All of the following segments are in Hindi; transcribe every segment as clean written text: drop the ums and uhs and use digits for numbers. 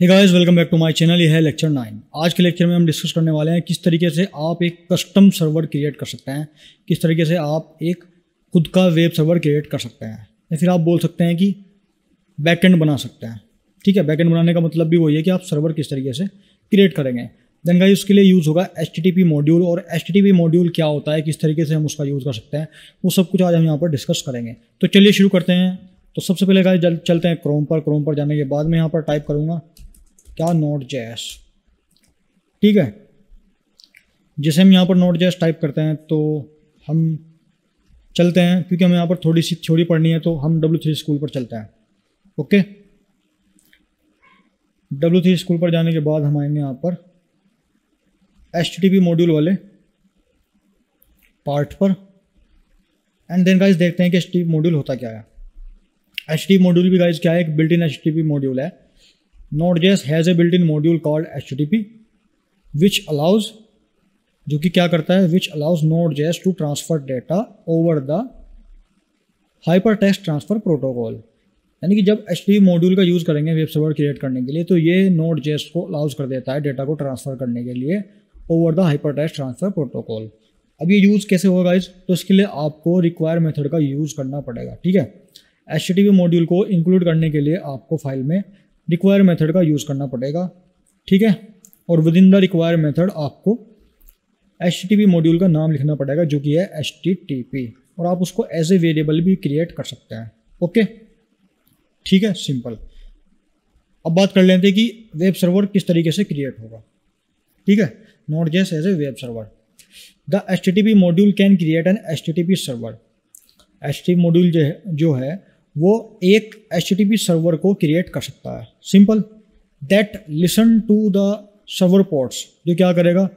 Hey guys, welcome back to my channel. ये है लेक्चर 9। आज के लेक्चर में हम डिस्कस करने वाले हैं किस तरीके से आप एक कस्टम सर्वर क्रिएट कर सकते हैं, किस तरीके से आप एक खुद का वेब सर्वर क्रिएट कर सकते हैं, या फिर आप बोल सकते हैं कि बैकएंड बना सकते हैं। ठीक है, बैकएंड बनाने का मतलब भी वही है कि आप सर्वर किस तरीके से क्रिएट करेंगे। देन गाइस, उसके लिए यूज़ होगा HTTP मॉड्यूल। और HTTP मॉड्यूल क्या होता है, किस तरीके से हम उसका यूज़ कर सकते हैं, वो सब कुछ आज हम यहाँ पर डिस्कस करेंगे। तो चलिए शुरू करते हैं। तो सबसे पहले गाइस चलते हैं क्रोम पर जाने के बाद मैं यहाँ पर टाइप करूँगा क्या, Node.js। ठीक है, जैसे हम यहाँ पर Node.js टाइप करते हैं तो हम चलते हैं, क्योंकि हमें यहाँ पर थोड़ी सी थ्योरी पढ़नी है, तो हम W3 स्कूल पर चलते हैं। ओके, W3 स्कूल पर जाने के बाद हम आएंगे यहाँ पर HTTP मॉड्यूल वाले पार्ट पर। एंड देन गाइस देखते हैं कि HTTP मॉड्यूल होता क्या है। HTTP मॉड्यूल भी गाइस क्या है, एक बिल्ट इन HTTP मॉड्यूल है। Node.js has a built-in module called HTTP, which allows, जो कि क्या करता है, which allows Node.js to transfer data over the hypertext transfer protocol। यानी कि जब HTTP मॉड्यूल का यूज़ करेंगे वेब सर्वर क्रिएट करने के लिए, तो ये Node.js को अलाउज कर देता है डेटा को ट्रांसफ़र करने के लिए over the hypertext transfer protocol. अब ये यूज़ कैसे होगा गाइज, तो इसके लिए आपको रिक्वायर मेथड का यूज़ करना पड़ेगा। ठीक है, HTTP मॉड्यूल को इंक्लूड करने के लिए आपको फाइल में रिक्वायर मेथड का यूज़ करना पड़ेगा। ठीक है, और with in the require method आपको HTTP मॉड्यूल का नाम लिखना पड़ेगा, जो कि है HTTP, और आप उसको एज ए वेरिएबल भी क्रिएट कर सकते हैं। ओके, ठीक है, सिंपल। अब बात कर लेते हैं कि वेब सर्वर किस तरीके से क्रिएट होगा। ठीक है, Node.js as a web server. The HTTP module can create an HTTP server. HTTP module जो है वो एक HTTP सर्वर को क्रिएट कर सकता है। Simple, that listen to the server ports, जो क्या करेगा,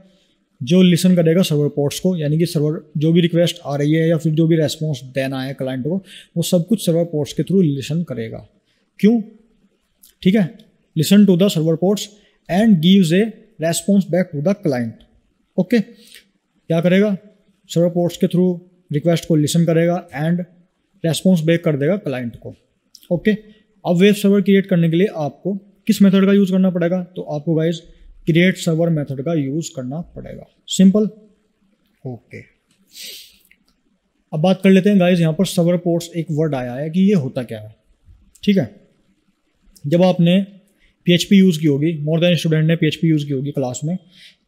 जो लिसन करेगा सर्वर पोर्ट्स को, यानी कि सर्वर जो भी रिक्वेस्ट आ रही है या फिर जो भी रेस्पॉन्स देना है क्लाइंट को, वो सब कुछ सर्वर पोर्ट्स के थ्रू लिसन करेगा। क्यों? ठीक है, listen to the server ports and gives a response back to the client. Okay, क्या करेगा, सर्वर पोर्ट्स के थ्रू रिक्वेस्ट को लिसन करेगा एंड रेस्पॉन्स बैक कर देगा क्लाइंट को। ओके, अब वेब सर्वर क्रिएट करने के लिए आपको किस मेथड का यूज़ करना पड़ेगा, तो आपको गाइज क्रिएट सर्वर मेथड का यूज़ करना पड़ेगा। सिंपल। ओके, अब बात कर लेते हैं गाइज, यहाँ पर सर्वर पोर्ट्स एक वर्ड आया है कि ये होता क्या है। ठीक है, जब आपने PHP यूज़ की होगी, मोर देन स्टूडेंट ने PHP यूज़ की होगी क्लास में,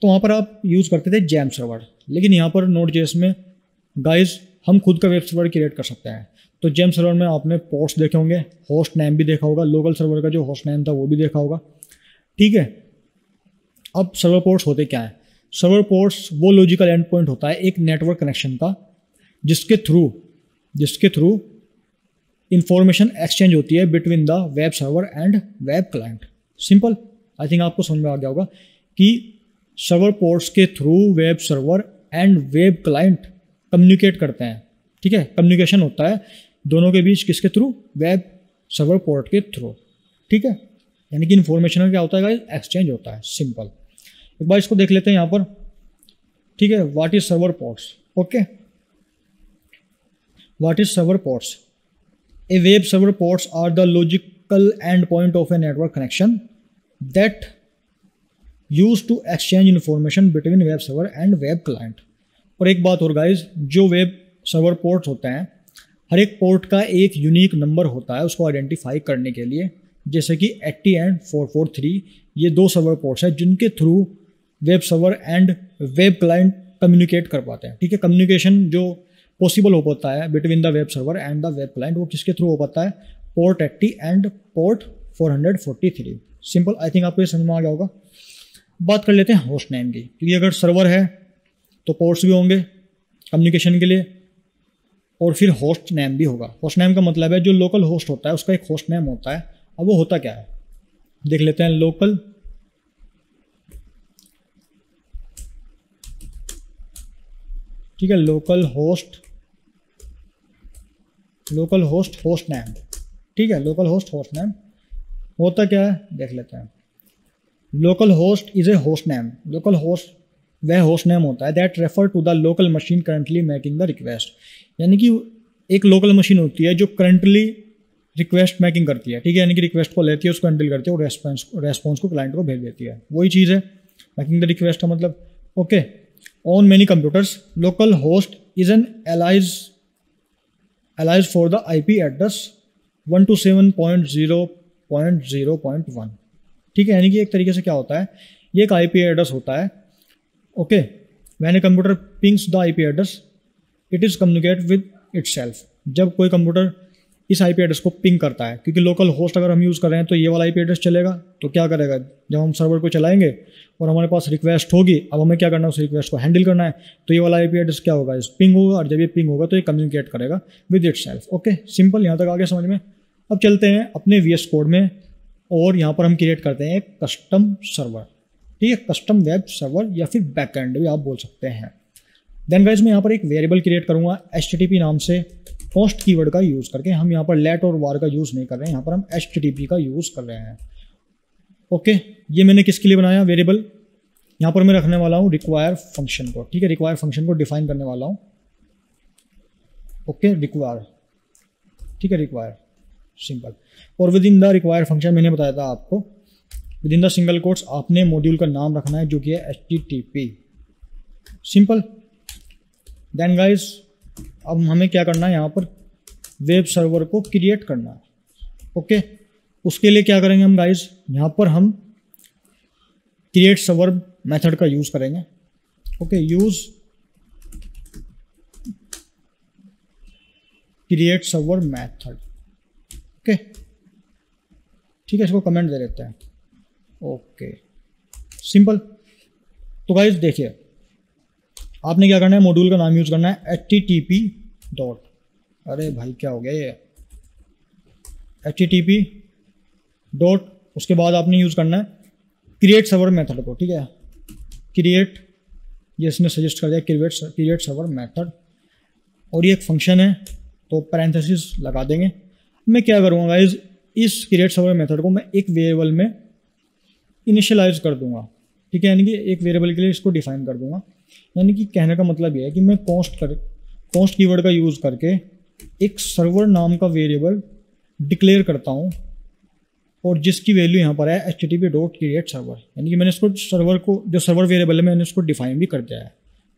तो वहाँ पर आप यूज़ करते थे जैम सर्वर। लेकिन यहाँ पर Node.js में गाइज हम खुद का वेब सर्वर क्रिएट कर सकते हैं। तो जेम सर्वर में आपने पोर्ट्स देखे होंगे, होस्ट नेम भी देखा होगा, लोकल सर्वर का जो होस्ट नेम था वो भी देखा होगा। ठीक है, अब सर्वर पोर्ट्स होते क्या हैं? सर्वर पोर्ट्स वो लॉजिकल एंड पॉइंट होता है एक नेटवर्क कनेक्शन का, जिसके थ्रू इंफॉर्मेशन एक्सचेंज होती है between the web server and web client. Simple, I think आपको समझ में आ गया होगा कि सर्वर पोर्ट्स के through web server and web client communicate करते हैं। ठीक है, कम्युनिकेशन होता है दोनों के बीच, किसके थ्रू, वेब सर्वर पोर्ट के थ्रू। ठीक है, यानी कि इन्फॉर्मेशन क्या होता है गाइस, एक्सचेंज होता है। सिंपल, एक बार इसको देख लेते हैं यहाँ पर। ठीक है, what is server ports. Okay, what is server ports? A web server ports are the logical end point of a network connection that use to exchange information between web server and web client. और एक बात और गाइज, जो वेब सर्वर पोर्ट्स होते हैं, हर एक पोर्ट का एक यूनिक नंबर होता है उसको आइडेंटिफाई करने के लिए, जैसे कि 80 एंड 443, ये दो सर्वर पोर्ट्स हैं जिनके through web server and web client communicate कर पाते हैं। ठीक है, कम्युनिकेशन जो पॉसिबल हो पाता है between the web server and the web client, वो किसके थ्रू हो पाता है, port 80 and port 443। Simple, I think आपको ये समझ में आ गया होगा। बात कर लेते हैं होस्ट नेम की, क्योंकि अगर सर्वर है तो पोर्ट्स भी होंगे कम्युनिकेशन के लिए, और फिर होस्ट नेम भी होगा। होस्ट नेम का मतलब है जो लोकल होस्ट होता है उसका एक होस्ट नेम होता है। अब वो होता क्या है, देख लेते हैं। लोकल, ठीक है, लोकल होस्ट होस्ट नेम। ठीक है, लोकल होस्ट नेम होता क्या है, देख लेते हैं। Local host is a host name. Local host वह होस्ट नेम होता है that refer to the local machine currently making the request. यानी कि एक लोकल मशीन होती है जो करंटली रिक्वेस्ट मैकिंग करती है, ठीक है, यानी कि रिक्वेस्ट को लेती है, उसको हैंडल करती है और रेस्पॉन्स को क्लाइंट को भेज देती है। वही चीज़ है मैकिंग द रिक्वेस्ट का मतलब। Okay, on many computers local host is an allies for the IP address 127.0.0.1, ठीक है, यानी कि एक तरीके से क्या होता है, ये एक IP एड्रेस होता है। Okay, when a computer pings the IP address it is communicate with itself. जब कोई कंप्यूटर इस IP एड्रेस को पिंग करता है, क्योंकि लोकल होस्ट अगर हम यूज़ कर रहे हैं तो ये वाला IP एड्रेस चलेगा, तो क्या करेगा, जब हम सर्वर को चलाएंगे और हमारे पास रिक्वेस्ट होगी, अब हमें क्या करना है, उस रिक्वेस्ट को हैंडल करना है, तो ये वाला IP एड्रेस क्या होगा, इस पिंग होगा, और जब ये पिंग होगा तो ये कम्युनिकेट करेगा विद इटसेल्फ। ओके, सिंपल, यहाँ तक आगे समझ में। अब चलते हैं अपने VS कोड में, और यहाँ पर हम क्रिएट करते हैं एक कस्टम सर्वर, ठीक है, कस्टम वेब सर्वर या फिर बैकएंड भी आप बोल सकते हैं। देन गाइस मैं यहाँ पर एक वेरिएबल क्रिएट करूँगा HTTP नाम से, पोस्ट कीवर्ड का यूज़ करके। हम यहाँ पर लेट और वार का यूज़ नहीं कर रहे हैं, यहाँ पर हम HTTP का यूज़ कर रहे हैं। ओके, ये मैंने किसके लिए बनाया वेरिएबल, यहाँ पर मैं रखने वाला हूँ रिक्वायर फंक्शन को, ठीक है, रिक्वायर फंक्शन को डिफाइन करने वाला हूँ। ओके, रिक्वायर, ठीक है, रिक्वायर सिंपल। और with in the require function मैंने बताया था आपको, with in the single quotes आपने मॉड्यूल का नाम रखना है जो कि है HTTP, सिंपल। देन गाइस अब हमें क्या करना है, यहाँ पर वेब सर्वर को क्रिएट करना है। ओके, उसके लिए क्या करेंगे हम गाइस, यहाँ पर हम क्रिएट सर्वर मेथड का यूज़ करेंगे। Okay, use create server method. Okay, ठीक है, इसको कमेंट दे देते हैं। Okay, simple. तो गाइस देखिए, आपने क्या करना है, मॉड्यूल का नाम यूज़ करना है HTTP डॉट, अरे भाई क्या हो गया ये, HTTP डॉट, उसके बाद आपने यूज़ करना है क्रिएट सर्वर मेथड को, ठीक है, क्रिएट, ये इसने सजेस्ट कर दिया क्रिएट सर्वर मेथड, और ये एक फंक्शन है तो पैरेंथेसिस लगा देंगे। मैं क्या करूँगा गाइस, इस क्रिएट सर्वर मेथड को मैं एक वेरिएबल में इनिशियलाइज कर दूंगा, ठीक है, यानी कि एक वेरिएबल के लिए इसको डिफाइन कर दूंगा। यानी कि कहने का मतलब ये है कि मैं कॉन्स्ट कीवर्ड का यूज़ करके एक सर्वर नाम का वेरिएबल डिक्लेयर करता हूँ, और जिसकी वैल्यू यहाँ पर है HTTP डॉट क्रिएट सर्वर, यानी कि मैंने इसको सर्वर को, जो सर्वर वेरिएबल है मैंने इसको डिफाइन भी कर दिया है,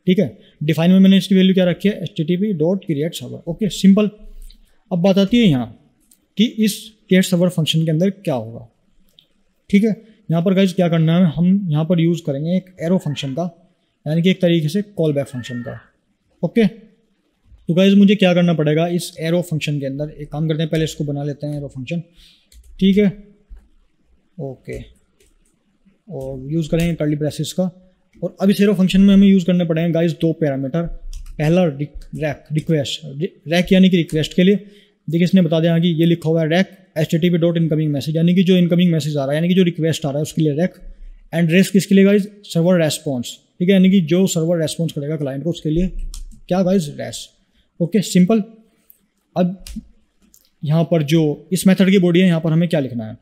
ठीक है, डिफाइन में मैंने इसकी वैल्यू क्या रखी है, HTTP dot create server. Okay, simple. अब बात आती है यहाँ कि इस क्रिएट सर्वर फंक्शन के अंदर क्या होगा, ठीक है। यहाँ पर गाइज क्या करना है, हम यहाँ पर यूज़ करेंगे एक एरो फंक्शन का, यानी कि एक तरीके से कॉल बैक फंक्शन का। ओके, तो गाइज मुझे क्या करना पड़ेगा, इस एरो फंक्शन के अंदर एक काम करते हैं, पहले इसको बना लेते हैं एरो फंक्शन, ठीक है। ओके, और यूज़ करेंगे कर्ली ब्रेसेस का, और अब इस एरो फंक्शन में हमें यूज़ करने पड़ेंगे गाइज दो पैरामीटर। पहला रिक्वेस्ट, रैक यानी कि रिक्वेस्ट के लिए, देखिए इसने बता दिया कि ये लिखा हुआ है rack HTTP dot incoming message, यानी कि जो इनकमिंग मैसेज आ रहा है, यानी कि जो रिक्वेस्ट आ रहा है उसके लिए रैक, एंड रेस किसके लिए गाइज, सर्वर रेस्पॉन्स, ठीक है, यानी कि जो सर्वर रेस्पॉन्स करेगा क्लाइंट को उसके लिए क्या गाइज, रेस। Okay, simple. अब यहाँ पर जो इस मेथड की बॉडी है, यहाँ पर हमें क्या लिखना है,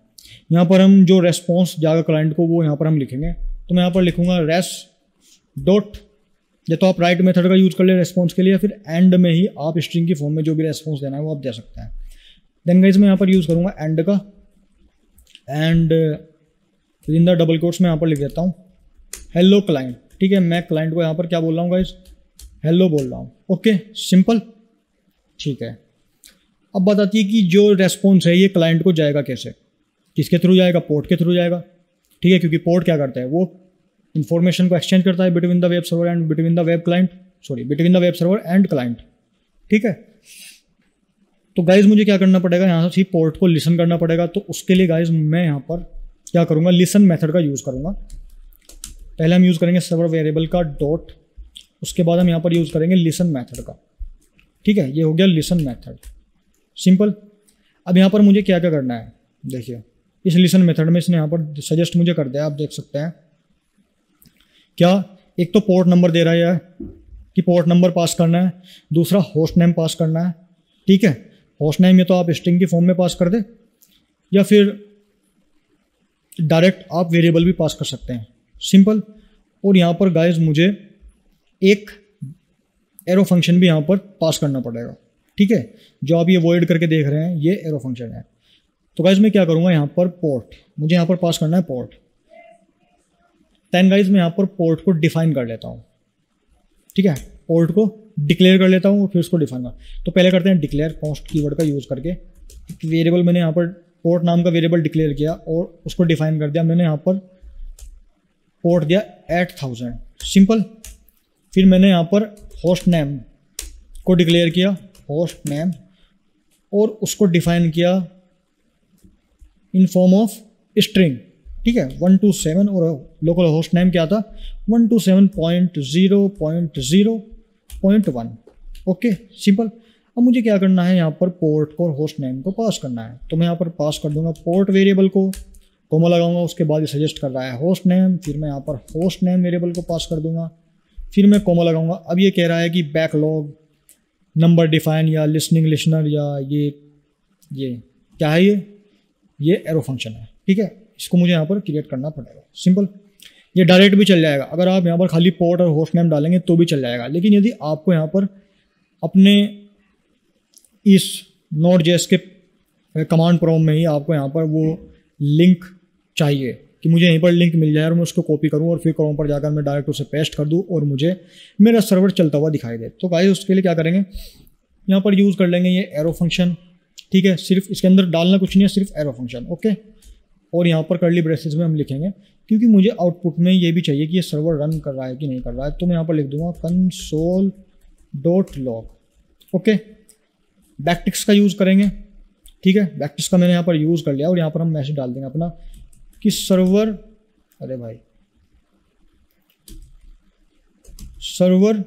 यहाँ पर हम जो रेस्पॉन्स जाएगा क्लाइंट को वो यहाँ पर हम लिखेंगे, तो मैं यहाँ पर लिखूंगा रेस डॉट, या तो आप राइट मेथड का यूज़ कर ले रेस्पॉन्स के लिए, या फिर एंड में ही आप स्ट्रिंग की फॉर्म में जो भी रेस्पॉन्स देना है वो आप दे सकते हैं। देन गाइस मैं यहाँ पर यूज़ करूँगा एंड का, and in the double quotes में यहाँ पर लिख देता हूँ हेलो क्लाइंट, ठीक है, मैं क्लाइंट को यहाँ पर क्या बोल रहा हूँ गाइस, हेलो बोल रहा हूँ। ओके, सिंपल, ठीक है। अब बात आती है कि जो रेस्पॉन्स है ये क्लाइंट को जाएगा कैसे, किसके थ्रू जाएगा, पोर्ट के थ्रू जाएगा, ठीक है, क्योंकि पोर्ट क्या करता है, वो इन्फॉर्मेशन को एक्सचेंज करता है between the web server and between the web client, between the web server and client, ठीक है। तो गाइज मुझे क्या करना पड़ेगा, यहाँ से पोर्ट को लिसन करना पड़ेगा, तो उसके लिए गाइज मैं यहाँ पर क्या करूँगा, लिसन मेथड का यूज़ करूँगा। पहले हम यूज़ करेंगे सर्वर वेरिएबल का डॉट, उसके बाद हम यहाँ पर यूज़ करेंगे लिसन मेथड का, ठीक है, ये हो गया लिसन मेथड, सिंपल। अब यहाँ पर मुझे क्या क्या करना है, देखिए इस लिसन मेथड में इसने यहाँ पर सजेस्ट मुझे कर दिया, आप देख सकते हैं क्या, एक तो पोर्ट नंबर दे रहा है कि पोर्ट नंबर पास करना है, दूसरा होस्ट नेम पास करना है, ठीक है, होस्ट नेम ये तो आप स्ट्रिंग की फॉर्म में पास कर दे, या फिर डायरेक्ट आप वेरिएबल भी पास कर सकते हैं, सिंपल। और यहाँ पर गाइज मुझे एक एरो फंक्शन भी यहाँ पर पास करना पड़ेगा, ठीक है, जो आप ये वॉइड करके देख रहे हैं ये एरो फंक्शन है। तो गाइज मैं क्या करूँगा, यहाँ पर पोर्ट, मुझे यहाँ पर पास करना है पोर्ट। देन गाइज मैं यहाँ पर पोर्ट को डिफाइन कर लेता हूँ, ठीक है, पोर्ट को डिक्लेयर कर लेता हूँ और फिर उसको डिफाइन कर। तो पहले करते हैं डिक्लेयर कॉन्स्ट कीवर्ड का यूज़ करके। एक वेरिएबल मैंने यहाँ पर पोर्ट नाम का वेरिएबल डिक्लेयर किया और उसको डिफाइन कर दिया मैंने, यहाँ पर पोर्ट दिया 8000, सिंपल। फिर मैंने यहाँ पर होस्ट नेम को डिक्लेयर किया, होस्ट नेम, और उसको डिफाइन किया इन फॉर्म ऑफ स्ट्रिंग, ठीक है, 127, और लोकल होस्ट नेम क्या था 127.0.0.1। Okay, simple. अब मुझे क्या करना है, यहाँ पर पोर्ट को और होस्ट नेम को पास करना है। तो मैं यहाँ पर पास कर दूंगा पोर्ट वेरिएबल को, कोमा लगाऊंगा, उसके बाद ये सजेस्ट कर रहा है होस्ट नेम, फिर मैं यहाँ पर होस्ट नेम वेरिएबल को पास कर दूंगा, फिर मैं कोमा लगाऊंगा। अब ये कह रहा है कि बैकलॉग नंबर डिफाइन या लिसनिंग लिसनर या ये क्या है, ये एरो फंक्शन है, ठीक है। इसको मुझे यहाँ पर क्रिएट करना पड़ेगा, सिंपल। ये डायरेक्ट भी चल जाएगा, अगर आप यहाँ पर खाली पोर्ट और होस्ट नेम डालेंगे तो भी चल जाएगा। लेकिन यदि आपको यहाँ पर अपने इस Node.js के कमांड प्रॉम्प्ट में ही आपको यहाँ पर वो लिंक चाहिए कि मुझे यहीं पर लिंक मिल जाए और मैं उसको कॉपी करूँ और फिर क्रोम पर जाकर मैं डायरेक्ट उसे पेस्ट कर दूँ और मुझे मेरा सर्वर चलता हुआ दिखाई दे। तो गाइस उसके लिए क्या करेंगे, यहाँ पर यूज़ कर लेंगे ये एरो फंक्शन, ठीक है। सिर्फ इसके अंदर डालना कुछ नहीं है, सिर्फ एरो फंक्शन, ओके। और यहाँ पर कर्ली ब्रेसेस में हम लिखेंगे, क्योंकि मुझे आउटपुट में ये भी चाहिए कि ये सर्वर रन कर रहा है कि नहीं कर रहा है। तो मैं यहाँ पर लिख दूंगा console.log, ओके। बैकटिक्स का यूज़ करेंगे, ठीक है। बैकटिक्स का मैंने यहाँ पर यूज़ कर लिया और यहाँ पर हम मैसेज डाल देंगे अपना कि सर्वर, अरे भाई, सर्वर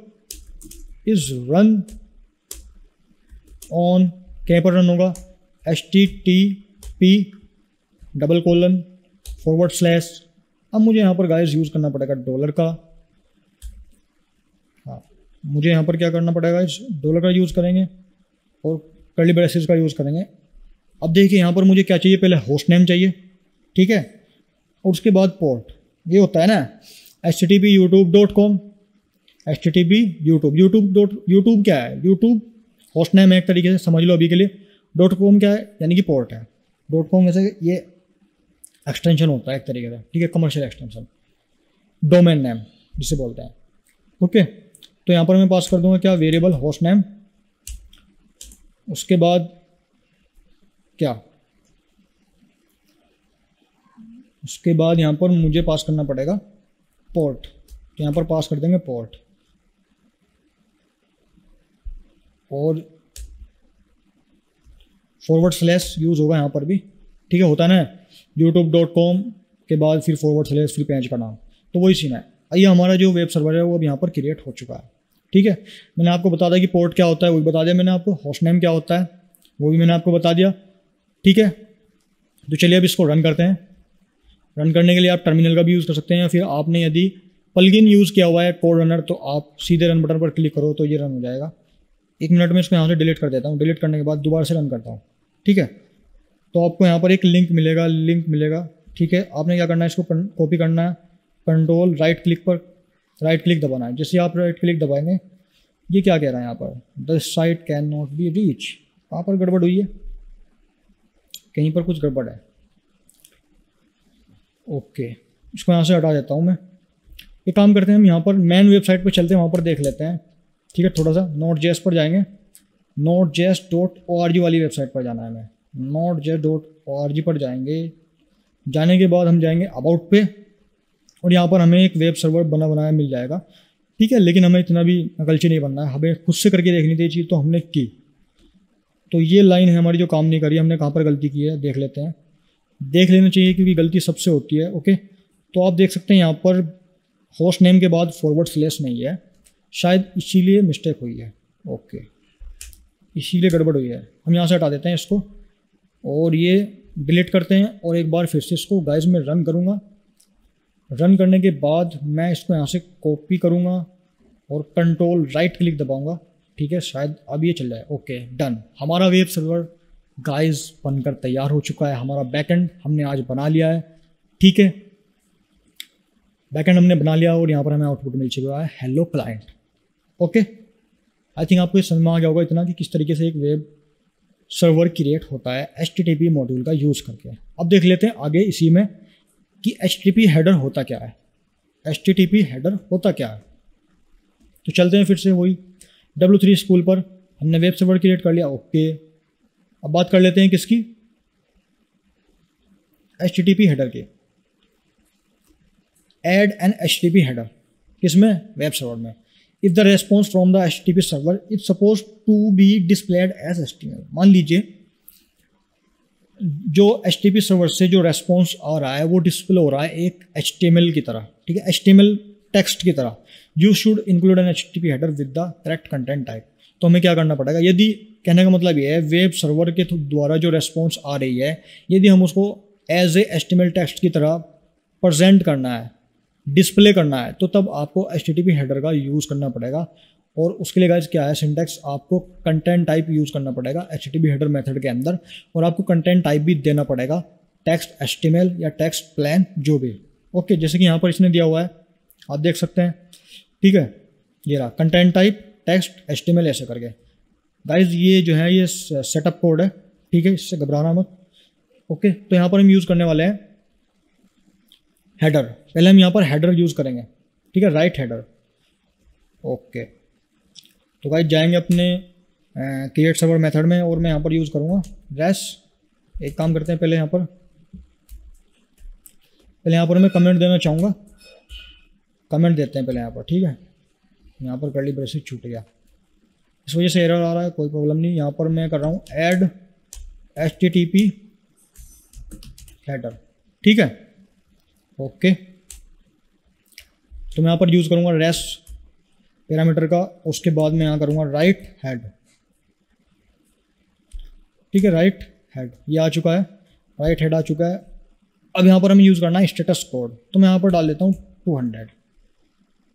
इज रन ऑन, कहीं पर रन होगा http:// अब मुझे यहाँ पर गाइस यूज़ करना पड़ेगा डॉलर का, हाँ मुझे यहाँ पर क्या करना पड़ेगा, इस डॉलर का यूज़ करेंगे और कर्ली ब्रेसेस का यूज़ करेंगे। अब देखिए यहाँ पर मुझे क्या चाहिए, पहले होस्ट नेम चाहिए, ठीक है, और उसके बाद पोर्ट। ये होता है ना http://youtube.com, http YouTube क्या है, YouTube होस्ट नेम है एक तरीके से, समझ लो अभी के लिए। .com क्या है, यानी कि पोर्ट है। .com वैसे ये एक्सटेंशन होता है एक तरीके से, ठीक है, कमर्शियल एक्सटेंशन, डोमेन नेम जिसे बोलते हैं, ओके। तो यहाँ पर मैं पास कर दूंगा क्या, वेरिएबल होस्ट नेम, उसके बाद क्या, उसके बाद यहाँ पर मुझे पास करना पड़ेगा पोर्ट। तो यहाँ पर पास कर देंगे पोर्ट, और // यूज़ होगा यहाँ पर भी, ठीक है, होता है ना youtube.com के बाद फिर // फिर पेज का नाम, तो वही सीन है। ये हमारा जो वेब सर्वर है वो अब यहाँ पर क्रिएट हो चुका है, ठीक है। मैंने आपको बता दिया कि पोर्ट क्या होता है, वो भी बता दिया मैंने आपको, होस्ट नेम क्या होता है वो भी मैंने आपको बता दिया, ठीक है। तो चलिए अब इसको रन करते हैं। रन करने के लिए आप टर्मिनल का भी यूज़ कर सकते हैं, या फिर आपने यदि प्लगइन यूज़ किया हुआ है कोड रनर तो आप सीधे रन बटन पर क्लिक करो तो ये रन हो जाएगा। 1 मिनट में इसको यहाँ से डिलीट कर देता हूँ, डिलीट करने के बाद दोबारा से रन करता हूँ, ठीक है। तो आपको यहाँ पर एक लिंक मिलेगा, ठीक है। आपने क्या करना है, इसको कॉपी करना है, कंट्रोल राइट क्लिक दबाना है। जैसे आप राइट क्लिक दबाएंगे, ये क्या कह रहा है यहाँ पर, the site can not be reach, कहाँ पर गड़बड़ हुई है, कहीं पर कुछ गड़बड़ है, ओके। इसको यहाँ से हटा देता हूँ मैं। एक काम करते हैं, हम यहाँ पर मेन वेबसाइट पर चलते हैं, वहाँ पर देख लेते हैं, ठीक है। थोड़ा सा Node.js पर जाएंगे, Node.js.org वाली वेबसाइट पर जाना है हमें, Node.js.org पर जाएंगे। जाने के बाद हम जाएंगे अबाउट पे, और यहाँ पर हमें एक वेब सर्वर बना बनाया मिल जाएगा, ठीक है। लेकिन हमें इतना भी नकलची नहीं बनना है, हमें खुद से करके देखनी थी चीज़, तो हमने की। तो ये लाइन है हमारी जो काम नहीं करी, हमने कहाँ पर गलती की है देख लेते हैं। देख लेना चाहिए क्योंकि गलती सबसे होती है, ओके। तो आप देख सकते हैं यहाँ पर होस्ट नेम के बाद // नहीं है, शायद इसीलिए मिस्टेक हुई है, ओके, इसीलिए गड़बड़ हुई है। हम यहाँ से हटा देते हैं इसको और ये डिलीट करते हैं, और एक बार फिर से इसको गाइस में रन करूँगा। रन करने के बाद मैं इसको यहाँ से कॉपी करूँगा और कंट्रोल राइट क्लिक दबाऊँगा, ठीक है। शायद अब ये चल जाए, ओके, डन। हमारा वेब सर्वर गाइस बनकर तैयार हो चुका है। हमारा बैकएंड हमने आज बना लिया है, ठीक है। बैकएंड हमने बना लिया और यहाँ पर हमें आउटपुट मिल चुका है hello client, okay. I think आपको ये समझ में आ गया होगा इतना कि किस तरीके से एक वेब सर्वर क्रिएट होता है HTTP मॉड्यूल का यूज़ करके। अब देख लेते हैं आगे इसी में कि HTTP हेडर होता क्या है। HTTP हेडर होता क्या है, तो चलते हैं फिर से वही W3 स्कूल पर। हमने वेब सर्वर क्रिएट कर लिया, ओके। अब बात कर लेते हैं किसकी, HTTP हेडर की। ऐड एन HTTP हेडर किसमें, वेब सर्वर में। If the response from the HTTP server is suppose to be displayed as HTML। मान लीजिए जो HTTP सर्वर से जो रेस्पॉन्स आ रहा है वो डिस्प्ले हो रहा है एक HTML की तरह, ठीक है, HTML टेक्स्ट की तरह। You should include an HTTP header with the correct content type. तो हमें क्या करना पड़ेगा, यदि कहने का मतलब ये है वेब सर्वर के द्वारा जो रेस्पॉन्स आ रही है यदि हम उसको एज ए HTML टेक्स्ट की तरह प्रेजेंट करना है, डिस्प्ले करना है, तो तब आपको HTTP हेडर का यूज़ करना पड़ेगा। और उसके लिए गाइस क्या है सिंटैक्स, आपको कंटेंट टाइप यूज़ करना पड़ेगा HTTP हेडर मेथड के अंदर, और आपको कंटेंट टाइप भी देना पड़ेगा टेक्स्ट HTML या टेक्स्ट प्लेन जो भी। ओके, जैसे कि यहाँ पर इसने दिया हुआ है, आप देख सकते हैं, ठीक है, ये रहा कंटेंट टाइप टेक्स्ट HTML ऐसे करके। गाइज ये जो है ये सेटअप कोड है, ठीक है, इससे घबराना मत। ओके, तो यहाँ पर हम यूज़ करने वाले हैं हेडर। पहले हम यहाँ पर हेडर यूज़ करेंगे, ठीक है, राइट हेडर। ओके, तो गाइज जाएंगे अपने क्रिएट सर्वर मेथड में और मैं यहाँ पर यूज़ करूँगा रेस। एक काम करते हैं, पहले यहाँ पर मैं कमेंट देना चाहूँगा, कमेंट देते हैं पहले यहाँ पर, ठीक है। यहाँ पर कर्ली ब्रेसेस छूट गया, इस वजह से एरर आ रहा है, कोई प्रॉब्लम नहीं। यहाँ पर मैं कर रहा हूँ ऐड HTTP हेडर, ठीक है, ओके। तो मैं यहाँ पर यूज़ करूँगा रेस पैरामीटर का, उसके बाद मैं यहाँ करूँगा राइट हेड, ठीक है, राइट हेड ये आ चुका है, राइट हेड आ चुका है। अब यहाँ पर हमें यूज़ करना है स्टेटस कोड, तो मैं यहाँ पर डाल देता हूँ 200,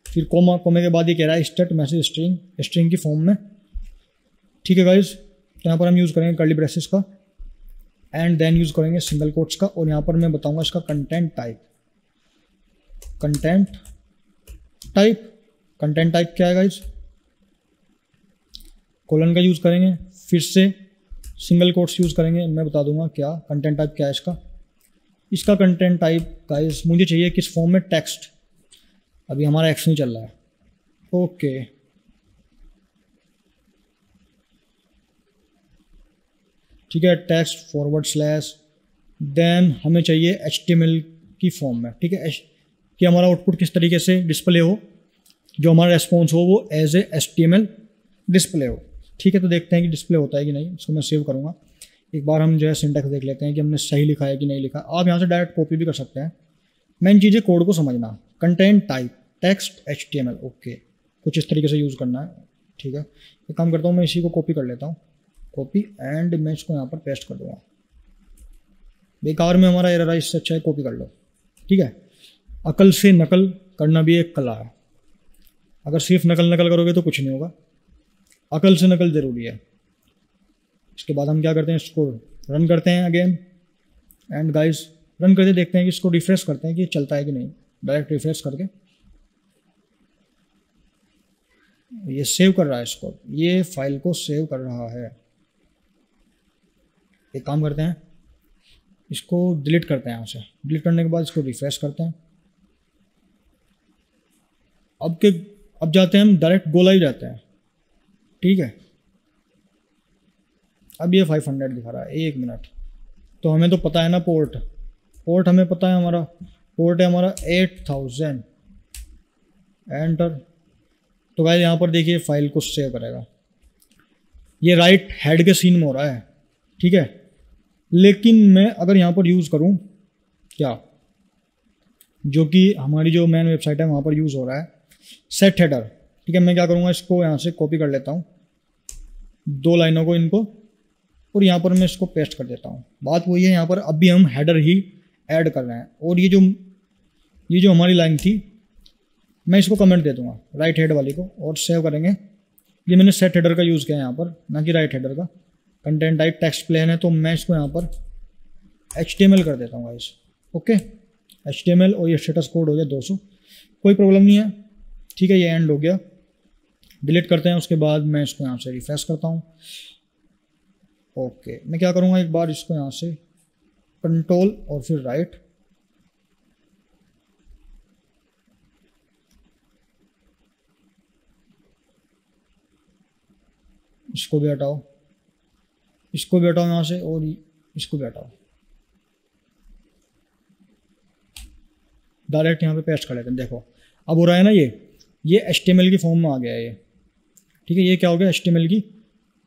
फिर कोमे के बाद ये कह रहा है स्टेट मैसेज स्ट्रिंग की फॉर्म में, ठीक है गाइज। तो यहाँ पर हम यूज़ करेंगे कर्ली ब्रेसेस का एंड देन यूज़ करेंगे सिंगल कोट्स का, और यहाँ पर मैं बताऊँगा इसका कंटेंट टाइप क्या है गाइज, कोलन का यूज़ करेंगे, फिर से सिंगल कोट्स यूज़ करेंगे। मैं बता दूंगा क्या कंटेंट टाइप क्या है इसका कंटेंट टाइप गाइज मुझे चाहिए किस फॉर्म में, टेक्स्ट। अभी हमारा एक्स नहीं चल रहा है, ओके, ठीक है, टेक्स्ट /, देन हमें चाहिए HTML की फॉर्म में, ठीक है, कि हमारा आउटपुट किस तरीके से डिस्प्ले हो, जो हमारा रेस्पॉन्स हो वो एज ए HTML डिस्प्ले हो, ठीक है। तो देखते हैं कि डिस्प्ले होता है कि नहीं, इसको मैं सेव करूँगा। एक बार हम जो है सिंटैक्स देख लेते हैं कि हमने सही लिखा है कि नहीं लिखा। आप यहाँ से डायरेक्ट कॉपी भी कर सकते हैं, मेन चीज़ है कोड को समझना। Content type text HTML, okay, कुछ इस तरीके से यूज़ करना है, ठीक है। एक काम करता हूँ, मैं इसी को कॉपी कर लेता हूँ, कॉपी एंड मैं इसको यहाँ पर पेस्ट कर दूँगा। बेकार में हमारा एरर है, इससे अच्छा है कॉपी कर लो, ठीक है। अकल से नकल करना भी एक कला है, अगर सिर्फ नकल करोगे तो कुछ नहीं होगा, अकल से नकल ज़रूरी है। इसके बाद हम क्या करते हैं, इसको रन करते हैं अगेन एंड गाइस रन करके देखते हैं कि इसको रिफ्रेश करते हैं कि चलता है कि नहीं। डायरेक्ट रिफ्रेश करके ये सेव कर रहा है, इसको ये फाइल को सेव कर रहा है। एक काम करते हैं, इसको डिलीट करते हैं यहाँ से, डिलीट करने के बाद इसको रिफ्रेश करते हैं। अब जाते हैं हम डायरेक्ट गो लाइव जाते हैं, ठीक है। अब ये 500 दिखा रहा है, 1 मिनट। तो हमें तो पता है ना, पोर्ट हमें पता है, हमारा पोर्ट है हमारा 8000, एंटर। तो गाइस यहाँ पर देखिए फाइल को सेव करेगा, ये राइट हेड के सीन में हो रहा है, ठीक है। लेकिन मैं अगर यहाँ पर यूज़ करूँ क्या, जो कि हमारी जो मेन वेबसाइट है वहाँ पर यूज़ हो रहा है सेट हेडर, ठीक है। मैं क्या करूँगा, इसको यहाँ से कॉपी कर लेता हूँ 2 लाइनों को, इनको, और यहाँ पर मैं इसको पेस्ट कर देता हूँ। बात वही है, यहाँ पर अभी हम हेडर ही ऐड कर रहे हैं, और ये जो हमारी लाइन थी मैं इसको कमेंट दे दूँगा राइट हेड वाली को, और सेव करेंगे। ये मैंने सेट हेडर का यूज़ किया है यहाँ पर, ना कि राइट हेडर का। कंटेंट टाइप टेक्स्ट प्लेन है, तो मैं इसको यहाँ पर HTML कर देता हूँ गाइस, ओके, HTML। और ये स्टेटस कोड हो गया 200, कोई प्रॉब्लम नहीं है, ठीक है। ये एंड हो गया, डिलीट करते हैं। उसके बाद मैं इसको यहाँ से रिफ्रेश करता हूँ। ओके, मैं क्या करूँगा, एक बार इसको यहाँ से कंट्रोल और फिर राइट, इसको भी हटाओ, इसको भी हटाओ यहाँ से, और इसको भी हटाओ, डायरेक्ट यहाँ पे पेस्ट कर लेते हैं। देखो अब हो रहा है ना, ये HTML की फॉर्म में आ गया है ये, ठीक है। ये क्या हो गया, HTML की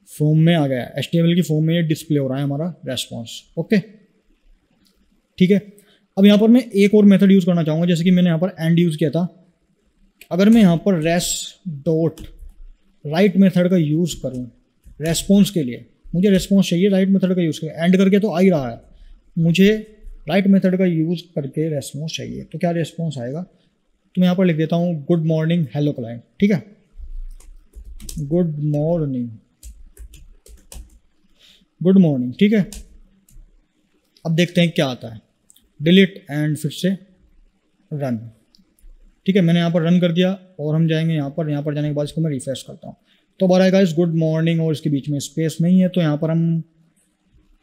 फॉर्म में आ गया है। HTML की फॉर्म में ये डिस्प्ले हो रहा है हमारा रेस्पॉन्स। ओके, ठीक है। अब यहाँ पर मैं एक और मेथड यूज़ करना चाहूँगा, जैसे कि मैंने यहाँ पर एंड यूज़ किया था। अगर मैं यहाँ पर res.write मेथड का यूज़ करूँ रेस्पॉन्स के लिए, मुझे रेस्पॉन्स चाहिए, राइट मेथड का यूज़ करें। एंड करके तो आ ही रहा है, मुझे राइट मेथड का यूज़ करके रेस्पॉन्स चाहिए। तो क्या रेस्पॉन्स आएगा, तो मैं यहाँ पर लिख देता हूँ गुड मॉर्निंग हेलो क्लाइंट, ठीक है। गुड मॉर्निंग, ठीक है। अब देखते हैं क्या आता है। डिलीट एंड फिर से रन, ठीक है। मैंने यहाँ पर रन कर दिया और हम जाएंगे यहाँ पर जाने के बाद इसको मैं रिफ्रेश करता हूँ। तो बार आएगा इस गुड मॉर्निंग और इसके बीच में स्पेस नहीं है, तो यहाँ पर हम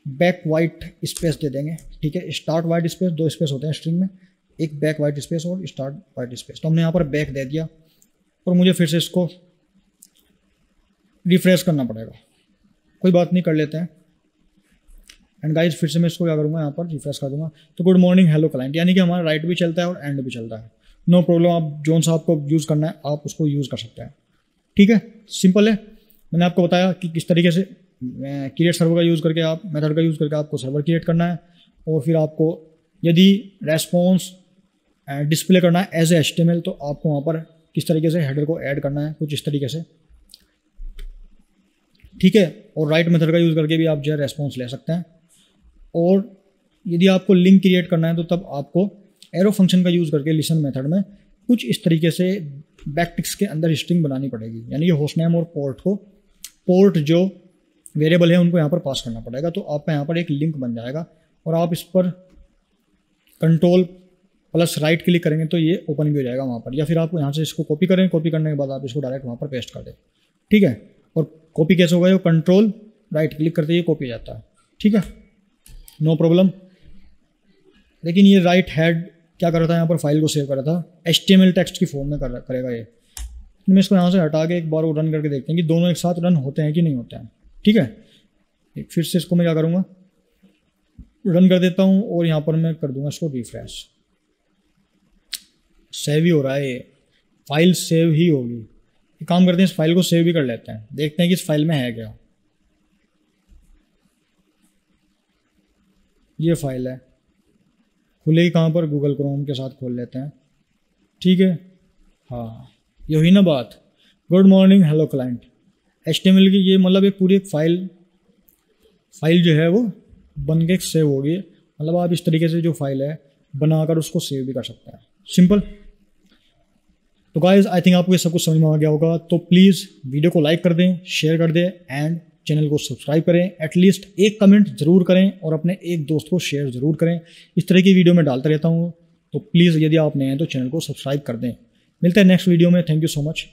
बैक वाइट स्पेस दे देंगे, ठीक है। स्टार्ट वाइट स्पेस, 2 स्पेस होते हैं स्ट्रिंग में, एक बैक वाइट स्पेस और स्टार्ट वाइट स्पेस। तो हमने यहाँ पर बैक दे दिया और मुझे फिर से इसको रिफ्रेश करना पड़ेगा, कोई बात नहीं, कर लेते हैं। एंड गाइस फिर से मैं इसको क्या करूँगा, यहाँ पर रिफ्रेश कर दूँगा। तो गुड मॉर्निंग हेलो क्लाइंट, यानी कि हमारा राइट भी चलता है और एंड भी चलता है। नो प्रॉब्लम, आप जोन सा आपको यूज़ करना है आप उसको यूज़ कर सकते हैं, ठीक है। सिंपल है, मैंने आपको बताया कि किस तरीके से क्रिएट सर्वर का यूज़ करके, आप मेथड का यूज़ करके आपको सर्वर क्रिएट करना है। और फिर आपको यदि रेस्पॉन्स डिस्प्ले करना है एज ए HTML, तो आपको वहाँ पर किस तरीके से हेडर को ऐड करना है, कुछ इस तरीके से, ठीक है। और राइट मेथड का यूज़ करके भी आप जो है रेस्पॉन्स ले सकते हैं। और यदि आपको लिंक क्रिएट करना है तो तब आपको एरो फंक्शन का यूज़ करके लिसन मेथड में कुछ इस तरीके से बैकटिक्स के अंदर स्ट्रिंग बनानी पड़ेगी, यानी कि होस्ट नेम और पोर्ट जो वेरिएबल है उनको यहाँ पर पास करना पड़ेगा। तो आपका यहाँ पर एक लिंक बन जाएगा और आप इस पर कंट्रोल प्लस राइट क्लिक करेंगे तो ये ओपन भी हो जाएगा वहाँ पर, या फिर आप यहाँ से इसको कॉपी करें, कॉपी करने के बाद आप इसको डायरेक्ट वहाँ पर पेस्ट कर दें, ठीक है। और कॉपी कैसे होगा, कंट्रोल राइट क्लिक करते ही कॉपी हो जाता है, ठीक है, नो प्रॉब्लम। लेकिन ये राइट हेड क्या कर रहा था, यहाँ पर फाइल को सेव कर रहा था, HTML टेक्स्ट की फॉर्म में करेगा ये। मैं इसको यहाँ से हटा के एक बार वो रन करके देखते हैं कि दोनों एक साथ रन होते हैं कि नहीं होते हैं, ठीक है। फिर से इसको मैं क्या करूँगा, रन कर देता हूँ और यहाँ पर मैं कर दूंगा इसको रिफ्रेश। सेव ही हो रहा है, ये फाइल सेव ही होगी। एक काम करते हैं, इस फाइल को सेव भी कर लेते हैं, देखते हैं कि इस फाइल में है क्या। ये फाइल है, खुलेगी कहाँ पर, गूगल क्रोम के साथ खोल लेते हैं, ठीक है। हाँ, ये हुई ना बात, good morning hello client HTML की। ये मतलब एक पूरी एक फाइल जो है वो बन के सेव होगी। मतलब आप इस तरीके से जो फाइल है बनाकर उसको सेव भी कर सकते हैं, सिंपल। तो गाइस आई थिंक आपको ये सब कुछ समझ में आ गया होगा। तो प्लीज़ वीडियो को लाइक कर दें, शेयर कर दें एंड चैनल को सब्सक्राइब करें। एटलीस्ट एक कमेंट ज़रूर करें और अपने एक दोस्त को शेयर ज़रूर करें। इस तरह की वीडियो मैं डालता रहता हूँ, तो प्लीज़ यदि आप नए हैं तो चैनल को सब्सक्राइब कर दें। मिलते हैं नेक्स्ट वीडियो में। Thank you so much.